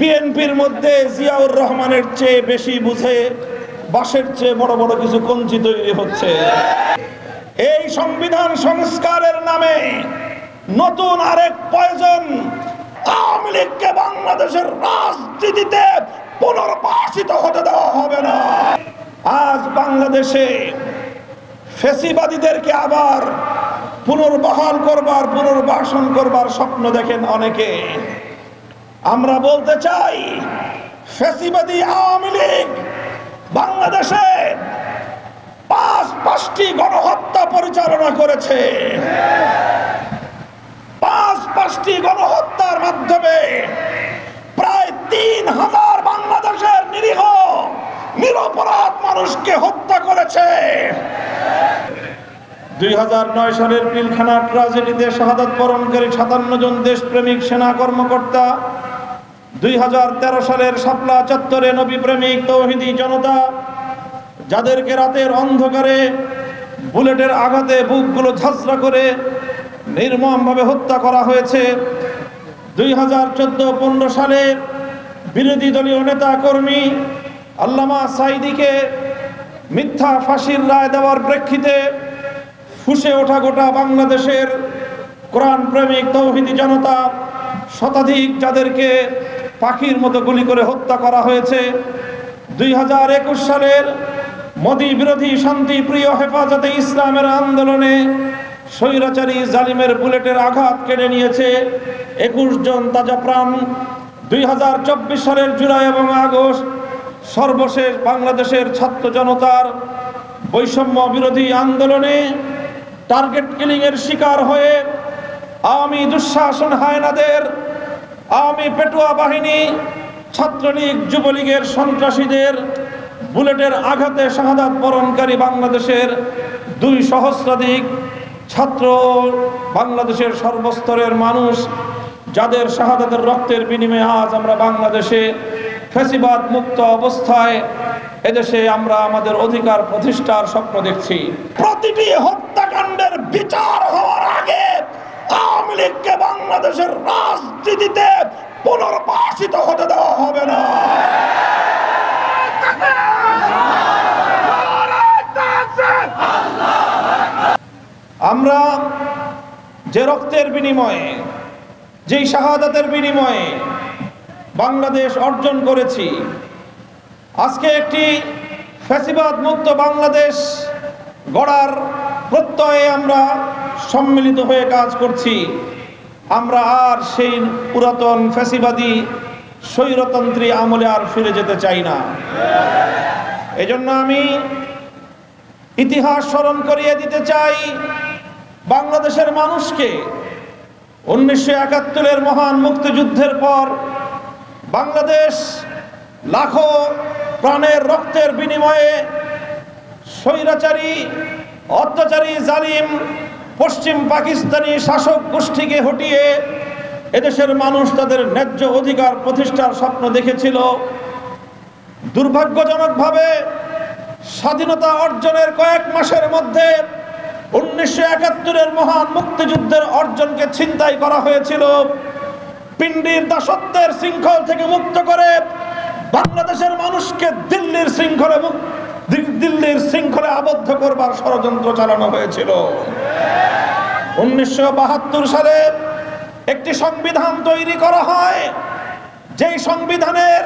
বিএনপির মধ্যে জিয়াউর রহমানের চেয়ে বেশি বুঝে, বাঁশের চেয়ে বড় বড় কিছু কঞ্চি তৈরি হচ্ছে। এই সংবিধান সংস্কারের নামে নতুন আরেক পয়জন, আওয়ামী লীগকে বাংলাদেশের রাজনীতিতে পুনর্বাসিত হতে দেওয়া হবে না। আজ বাংলাদেশে ফ্যাসিবাদীদেরকে আবার পুনর্বহাল করবার, পুনর্বাসন করবার স্বপ্ন দেখেন অনেকে। আমরা বলতে চাই, ফ্যাসিবাদী আওয়ামী লীগ বাংলাদেশে পাঁচটি গণহত্যা পরিচালনা করেছে। পাঁচটি গণহত্যার মাধ্যমে প্রায় 3000 বাংলাদেশের নিরীহ নিরপরাধ মানুষকে হত্যা করেছে। 2009 সালের পিলখানা ট্র্যাজেডিতে শাহাদাত বরণকারী 57 জন দেশপ্রেমিক সেনা কর্মকর্তা, 2013 সালের শাপলা চত্বরে নবী প্রেমিক তৌহিদি জনতা, যাদেরকে রাতের অন্ধকারে বুলেটের আঘাতে বুকগুলো ঝাঁঝরা করে নির্মমভাবে হত্যা করা হয়েছে। 2014-15 সালে বিরোধী দলীয় নেতা কর্মী আল্লামা সাঈদীকে মিথ্যা ফাঁসির রায় দেওয়ার প্রেক্ষিতে ফুঁসে ওঠা গোটা বাংলাদেশের কোরআন প্রেমিক তৌহিদি জনতা, শতাধিক যাদেরকে পাখির মতো গুলি করে হত্যা করা হয়েছে। 2021 সালের মোদি বিরোধী শান্তিপ্রিয় হেফাজতে ইসলামের আন্দোলনে স্বৈরাচারী জালিমের বুলেটের আঘাত কেড়ে নিয়েছে 21 জন তাজা প্রাণ। 2024 সালের জুলাই এবং আগস্ট সর্বশেষ বাংলাদেশের ছাত্র জনতার বৈষম্য বিরোধী আন্দোলনে টার্গেট কিলিং এর শিকার হয়ে আওয়ামী দুঃশাসন হায়নাদের, আওয়ামী পেটুয়া বাহিনী, ছাত্রলীগ যুবলীগের সন্ত্রাসীদের বুলেটের আঘাতে শাহাদাত বরণকারী বাংলাদেশের 2 সহস্রাধিক ছাত্র, বাংলাদেশের সর্বস্তরের মানুষ, যাদের শাহাদাতের রক্তের বিনিময়ে আজ আমরা বাংলাদেশে ফ্যাসিবাদ মুক্ত অবস্থায় এদেশে আমরা আমাদের অধিকার প্রতিষ্ঠার স্বপ্ন দেখছি। প্রতিটি হত্যাকাণ্ডের বিচার হওয়ার আগে আওয়ামী লীগকে বাংলাদেশের রাজনীতিতে পুনর্বাসিত হতে দেওয়া হবে না। আমরা যে রক্তের বিনিময়ে, যেই শাহাদাতের বিনিময়ে বাংলাদেশ অর্জন করেছি, আজকে একটি ফ্যাসিবাদ মুক্ত বাংলাদেশ গড়ার প্রত্যয়ে আমরা সম্মিলিত হয়ে কাজ করছি। আমরা আর সেই পুরাতন ফ্যাসিবাদী স্বৈরতন্ত্রী আমলে আর ফিরে যেতে চাই না। এজন্য আমি ইতিহাস স্মরণ করিয়ে দিতে চাই বাংলাদেশের মানুষকে। 1971-এর মহান মুক্তিযুদ্ধের পর বাংলাদেশ লাখো প্রাণের রক্তের বিনিময়ে স্বৈরাচারী, অত্যাচারী, জালিম পশ্চিম পাকিস্তানি শাসক গোষ্ঠীকে হটিয়ে এদেশের মানুষ তাদের ন্যায্য অধিকার প্রতিষ্ঠার স্বপ্ন দেখেছিল। দুর্ভাগ্যজনকভাবে স্বাধীনতা অর্জনের কয়েক মাসের মধ্যে 1971-এর মহান মুক্তিযুদ্ধের অর্জনকে ছিনতাই করা হয়েছিল। পিন্ডির দাসত্বের শৃঙ্খল থেকে মুক্ত করে বাংলাদেশের মানুষকে দিল্লির শৃঙ্খলে আবদ্ধ করবার ষড়যন্ত্র চালানো হয়েছিল। 1972 সালে একটি সংবিধান তৈরি করা হয়, যেই সংবিধানের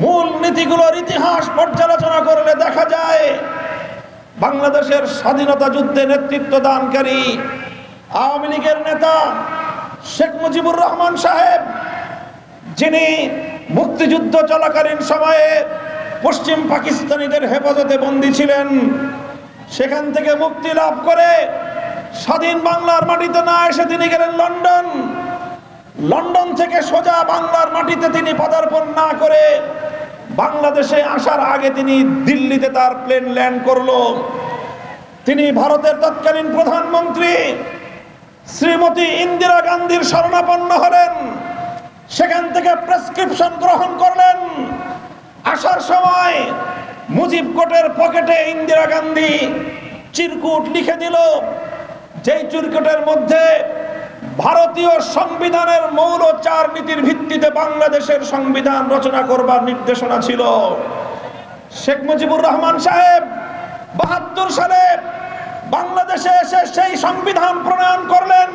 মূল নীতিগুলোর ইতিহাস পর্যালোচনা করলে দেখা যায় বাংলাদেশের স্বাধীনতা যুদ্ধে নেতৃত্ব দানকারী আওয়ামী লীগের নেতা শেখ মুজিবুর রহমান সাহেব, যিনি মুক্তিযুদ্ধ চলাকালীন সময়ে পশ্চিম পাকিস্তানিদের হেফাজতে বন্দী ছিলেন, সেখান থেকে মুক্তি লাভ করে স্বাধীন বাংলার মাটিতে না এসে তিনি গেলেন লন্ডন। লন্ডন থেকে সোজা বাংলার মাটিতে তিনি পদার্পণ না করে বাংলাদেশে আসার আগে তিনি দিল্লিতে তার প্লেন ল্যান্ড করলো। তিনি ভারতের তৎকালীন প্রধানমন্ত্রী শ্রীমতী ইন্দিরা গান্ধীর শরণাপন্ন হলেন, সেখান থেকে প্রেসক্রিপশন গ্রহণ করলেন। আসার সময় মুজিব কোটের পকেটে ইন্দিরা গান্ধী চিরকুট লিখে দিল, যেই চিরকুটের মধ্যে ভারতীয় সংবিধানের মৌল 4 নীতির ভিত্তিতে বাংলাদেশের সংবিধান রচনা করবার নির্দেশনা ছিল। শেখ মুজিবুর রহমান সাহেব 72 সালে বাংলাদেশে এসে সেই সংবিধান প্রণয়ন করলেন,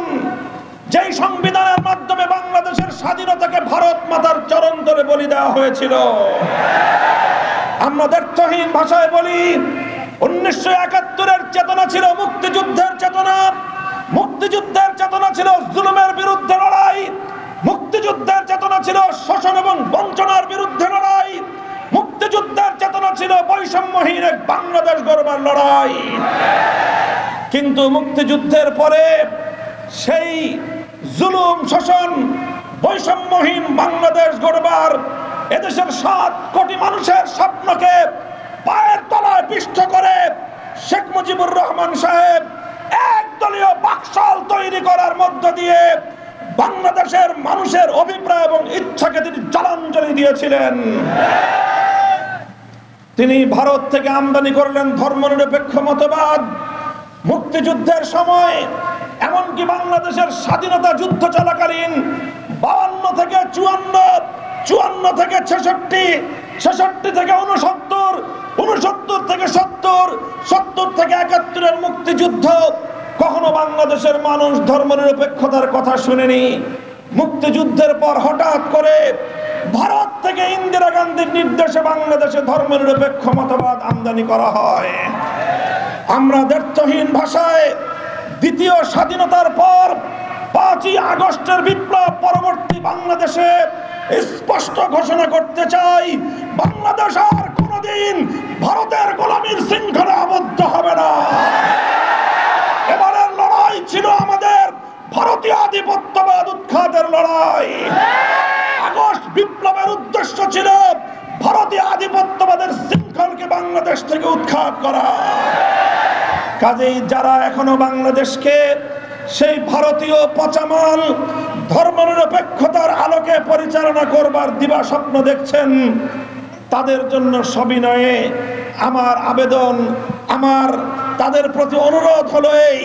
যেই সংবিধানের মাধ্যমে বাংলাদেশের স্বাধীনতাকে ভারত মাতার চরণ ধরে বলি দেওয়া হয়েছিল। আমরা দ্ব্যর্থহীন ভাষায় বলি, 1971-এর চেতনা ছিল মুক্তিযুদ্ধের চেতনা। মুক্তিযুদ্ধের চেতনা ছিল জুলুমের বিরুদ্ধে লড়াই, মুক্তিযুদ্ধের চেতনা ছিল শোষণ এবং বঞ্চনার বিরুদ্ধে লড়াই, মুক্তিযুদ্ধের চেতনা ছিল বৈষম্যহীন এক বাংলাদেশ গড়বার লড়াই। কিন্তু মুক্তিযুদ্ধের পরে সেই জুলুম, শোষণ, বৈষম্যহীন বাংলাদেশ গড়বার এদেশের 7 কোটি মানুষের স্বপ্নকে পায়ের তলায় পিষ্ট করে শেখ মুজিবুর রহমান সাহেব একদলীয় বাকশাল তৈরি করার মধ্য দিয়ে বাংলাদেশের মানুষের অভিপ্রায় এবং ইচ্ছাকে তিনি জলাঞ্জলি দিয়েছিলেন। তিনি ভারত থেকে আমদানি করলেন ধর্মনিরপেক্ষ মতবাদ। মুক্তিযুদ্ধের সময়, এমনকি বাংলাদেশের স্বাধীনতা যুদ্ধ চলাকালীন 52 থেকে 54, 54 থেকে 66, 66 থেকে 69, 69 থেকে 70, 70 থেকে 71-এর মুক্তিযুদ্ধ, কখনো বাংলাদেশের মানুষ ধর্মনিরপেক্ষতার কথা শুনেনি। মুক্তিযুদ্ধের পর হঠাৎ করে ভারত থেকে ইন্দিরা গান্ধীর নির্দেশে বাংলাদেশে ধর্মনিরপেক্ষ মতবাদ আমদানি করা হয়। আমরা দ্ব্যর্থহীন ভাষায় দ্বিতীয় স্বাধীনতার পর 5ই আগস্টের বিপ্লব পরবর্তী বাংলাদেশে স্পষ্ট ঘোষণা করতে চাই, বাংলাদেশ আর কোনোদিন ভারতের গোলামীর শৃঙ্খলা আবদ্ধ হবে না। এবারের লড়াই ছিল আমাদের ভারতীয় আধিপত্যবাদ উৎখাতের লড়াই। আগস্ট বিপ্লবের উদ্দেশ্য ছিল ভারতীয় আধিপত্যবাদের শৃঙ্খলকে বাংলাদেশ থেকে উৎখাত করা। কাজেই যারা এখনো বাংলাদেশকে সেই ভারতীয় পচামাল ধর্মনিরপেক্ষতার আলোকে পরিচালনা করবার দিবা স্বপ্ন দেখছেন, তাদের জন্য সবিনয়ে আমার আবেদন, আমার তাদের প্রতি অনুরোধ হলো এই,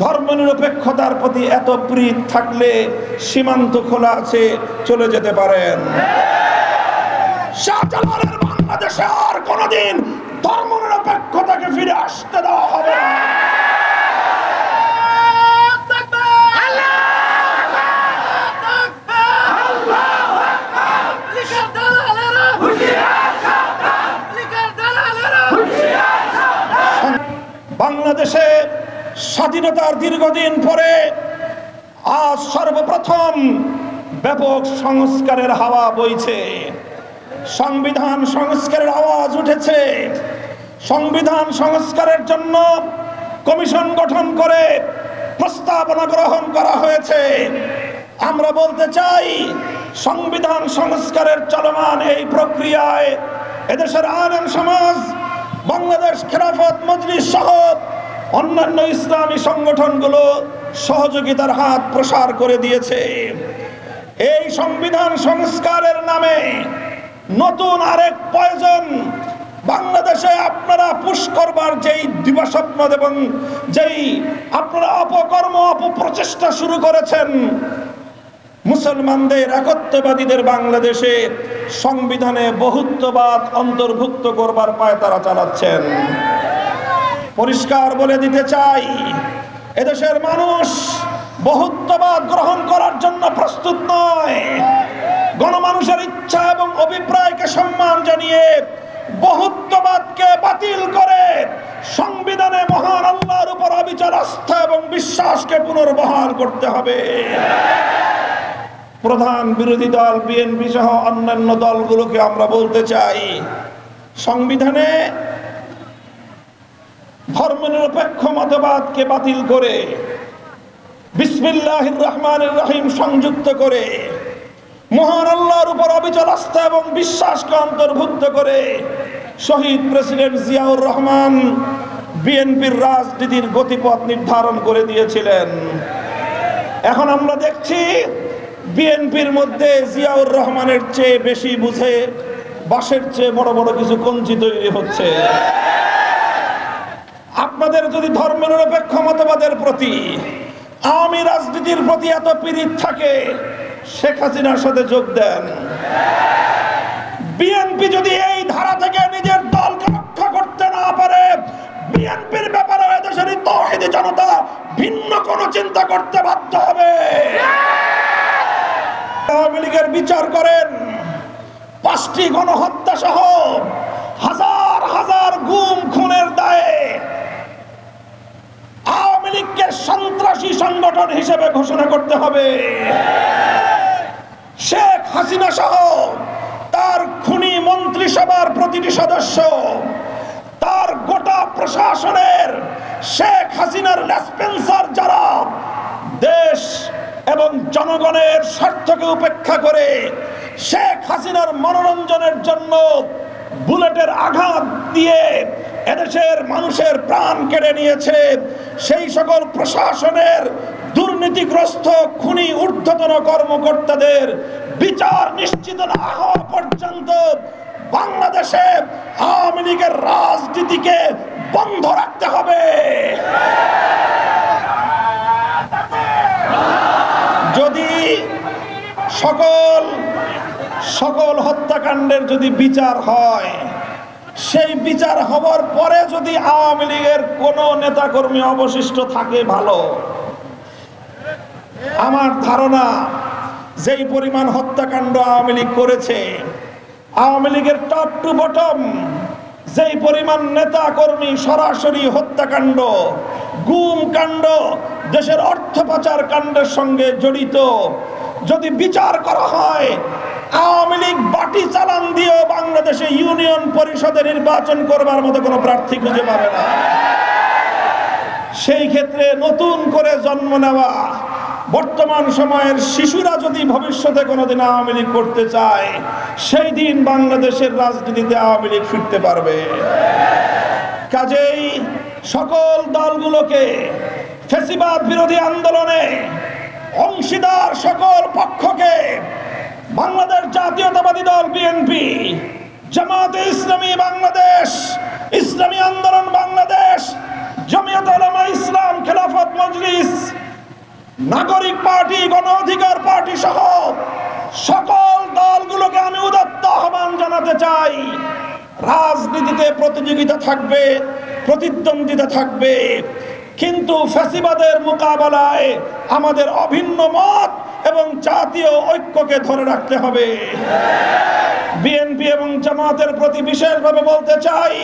ধর্মনিরপেক্ষতার প্রতি এত প্রীত থাকলে সীমান্ত খোলা আছে, চলে যেতে পারেন। শাহজালালের বাংলাদেশে আর কোনোদিন ধর্মনিরপেক্ষতাকে ফিরে আসতে দেওয়া হবে না। বাংলাদেশে স্বাধীনতার দীর্ঘদিন পরে আজ সর্বপ্রথম ব্যাপক সংস্কারের হাওয়া বইছে। সংবিধান সংস্কারের আওয়াজ উঠেছে। সংবিধান সংস্কারের জন্য কমিশন গঠন করে প্রস্তাবনা গ্রহণ করা হয়েছে। আমরা বলতে চাই, সংবিধান সংস্কারের চলমান এই প্রক্রিয়ায় এদেশের আলেম সমাজ, বাংলাদেশ খেলাফত মজলিস সহ অন্যান্য ইসলামী সংগঠনগুলো সহযোগিতার হাত প্রসার করে দিয়েছে। এই সংবিধান সংস্কারের নামে নতুন আরেক পয়জন বাংলাদেশে আপনারা পুশ করবার যেই দিবাস্বপ্ন এবং যেই আপনারা অপকর্ম, অপপ্রচেষ্টা শুরু করেছেন, মুসলমানদের একত্ববাদীদের বাংলাদেশে সংবিধানে বহুত্ববাদ অন্তর্ভুক্ত করবার পায়তারা চালাচ্ছেন। পরিষ্কার বলে দিতে চাই, এদেশের মানুষ বহুত্ববাদ গ্রহণ করার জন্য প্রস্তুত নয়। গণমানুষের ইচ্ছা এবং অভিপ্রায়কে সম্মান জানিয়ে বহুত্ববাদকে বাতিল করে সংবিধানে মহান আল্লাহর উপর অবিচল আস্থা এবং বিশ্বাসকে পুনর্বহাল করতে হবে। প্রধান বিরোধী দল বিএনপি সহ অন্যান্য দলগুলোকে আমরা বলতে চাই, সংবিধানে ধর্মনিরপেক্ষ মতবাদকে বাতিল করে বিসমিল্লাহির রহমানির রহিম সংযুক্ত করে মহান আল্লাহর উপর অবিচল আস্থা এবং বিশ্বাসকে অন্তর্ভুক্ত করে শহীদ প্রেসিডেন্ট জিয়াউর রহমান বিএনপির রাজনীতির গতিপথ নির্ধারণ করে দিয়েছিলেন। এখন আমরা দেখছি বিএনপির মধ্যে জিয়াউর রহমানের চেয়ে বেশি বুঝে বাঁশের চেয়ে বড় বড় কিছু কঞ্চি তৈরি হচ্ছে। আপনাদের যদি ধর্মনিরপেক্ষ মতবাদের প্রতি, আওয়ামী রাজনীতির প্রতি এত পীড়িত থাকে শেখ হাসিনার সাথে যোগ দেন। বিএনপি যদি এই ধারা থেকে নিজের দলকে রক্ষা করতে না পারে, বিএনপির ব্যাপারে এদেশের তাওহীদি জনতা ভিন্ন কোনো চিন্তা করতে বাধ্য হবে। আওয়ামী লীগের বিচার করেন, 5টি গণহত্যা সহ হাজার হাজার গুম খুনের দায়ে আওয়ামী লীগকে সন্ত্রাসী সংগঠন হিসেবে ঘোষণা করতে হবে। শেখ হাসিনা সহ তার খুনি মন্ত্রিসভার প্রতিটি সদস্য, তার গোটা প্রশাসনের শেখ হাসিনার লেসপেন্সার যারা দেশ এবং জনগণের স্বার্থকে উপেক্ষা করে শেখ হাসিনার মনোরঞ্জনের জন্য বুলেটের আঘাত দিয়ে এদেশের মানুষের প্রাণ কেড়ে নিয়েছে, সেই সকল প্রশাসনের দুর্নীতিগ্রস্ত খুনি ঊর্ধ্বতন কর্মকর্তাদের বিচার নিশ্চিত না হওয়া পর্যন্ত বাংলাদেশে আওয়ামী লীগের রাজনীতিকে বন্ধ রাখতে হবে। যদি সকল হত্যাকাণ্ডের যদি বিচার হয়, সেই বিচার হবার পরে যদি আওয়ামী লীগের কোনো নেতাকর্মী অবশিষ্ট থাকে ভালো। আমার ধারণা যেই পরিমাণ হত্যাকাণ্ড আওয়ামী লীগ করেছে, আওয়ামী লীগের টপ টু বটম যেই পরিমাণ নেতা কর্মী সরাসরি হত্যাকাণ্ড, গুম কাণ্ড, দেশের অর্থ পাচার কাণ্ডের সঙ্গে জড়িত যদি বিচার করা হয়, আওয়ামী লীগ বাটি চালান দিয়েও বাংলাদেশে ইউনিয়ন পরিষদে নির্বাচন করবার মতো কোনো প্রার্থী খুঁজে পাবে না। সেই ক্ষেত্রে নতুন করে জন্ম নেওয়া বর্তমান সময়ের শিশুরা যদি ভবিষ্যতে কোনোদিন আওয়ামী লীগ করতে চায়, সেই দিন বাংলাদেশের রাজনীতিতে আওয়ামী লীগ ফিরতে পারবে। কাজেই সকল দলগুলোকে ফ্যাসিবাদ বিরোধী আন্দোলনে অংশীদার সকল পক্ষকে বাংলাদেশ জাতীয়তাবাদী দল বিএনপি, জামায়াতে ইসলামী বাংলাদেশ, ইসলামী আন্দোলন বাংলাদেশ, জমিয়ত উলামা ইসলাম, খেলাফত মজলিস, নাগরিক পার্টি, গণ অধিকার পার্টি সহ সকল দলগুলোকে আমি উদাত্ত আহ্বান জানাতে চাই, রাজনীতিতে প্রতিযোগিতা থাকবে, প্রতিদ্বন্দ্বিতা থাকবে, কিন্তু ফ্যাসিবাদের মোকাবেলায় আমাদের অভিন্ন মত এবং জাতীয় ঐক্যকে ধরে রাখতে হবে। বিএনপি এবং জামাতের প্রতি বিশেষভাবে বলতে চাই,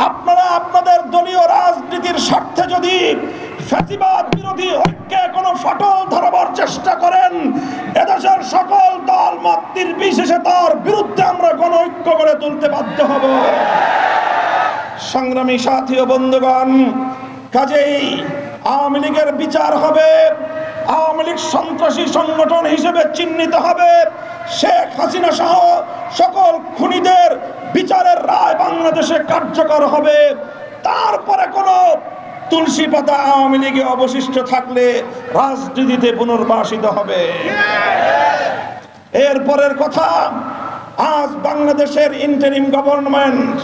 আপনারা আপনাদের দলীয় রাজনীতির স্বার্থে যদি ফ্যাসিবাদ বিরোধী ঐক্যে কোনো ফাটল ধরাবার চেষ্টা করেন, এদেশের সকল দল মত নির্বিশেষে তার বিরুদ্ধে আমরা কোনো ঐক্য গড়ে তুলতে বাধ্য হব। সংগ্রামী সাথী ও বন্ধুগণ, কাজেই আওয়ামী লীগের বিচার হবে, আওয়ামী লীগ সন্ত্রাসী সংগঠন হিসেবে চিহ্নিত হবে, শেখ হাসিনা সহ সকল খুনিদের বিচারের রায় বাংলাদেশে কার্যকর হবে। তারপরে কোনো তুলসী পাতা আওয়ামী লীগে অবশিষ্ট থাকলে রাজনীতিতে পুনর্বাসিত হবে। এরপরের কথা, আজ বাংলাদেশের ইন্টারিম গভর্নমেন্ট